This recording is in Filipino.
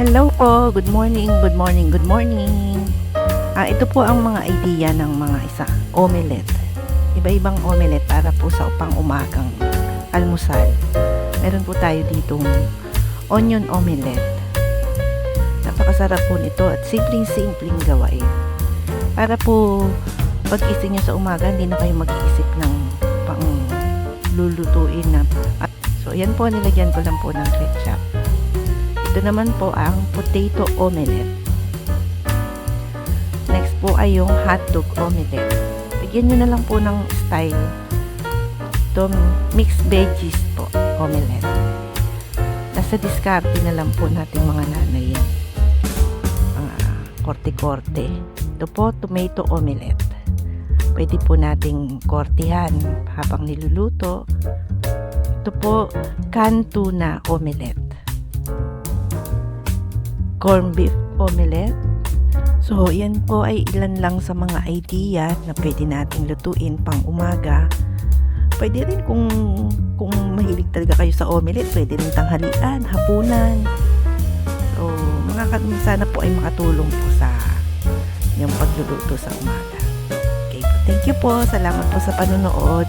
Hello po, good morning, good morning, good morning. Ito po ang mga idea ng mga omelette. Iba-ibang omelette para po sa pang umagang almusal. Meron po tayo ditong onion omelette. Napakasarap po nito at simpleng-simpleng gawain. Para po pag-isip nyo sa umaga, hindi na kayo mag-iisip ng pang lulutuin na. So, yan po, nilagyan ko lang po ng ketchup. Ito naman po ang potato omelette. Next po ay yung hotdog omelette. Bigyan nyo na lang po ng style. Ito, mixed veggies po, omelette. Nasa diskarte na lang po natin mga nanay yan. Korte-korte. Ito po, tomato omelette. Pwede po nating kortihan habang niluluto. Ito po, canned tuna omelette. Corn beef omelette. So, yan po ay ilan lang sa mga idea na pwede nating lutuin pang umaga. Pwede rin kung mahilig talaga kayo sa omelette, pwede rin tanghalian, hapunan. So, sana po ay makatulong po sa yung pagluluto sa umaga. Okay, thank you po. Salamat po sa panonood.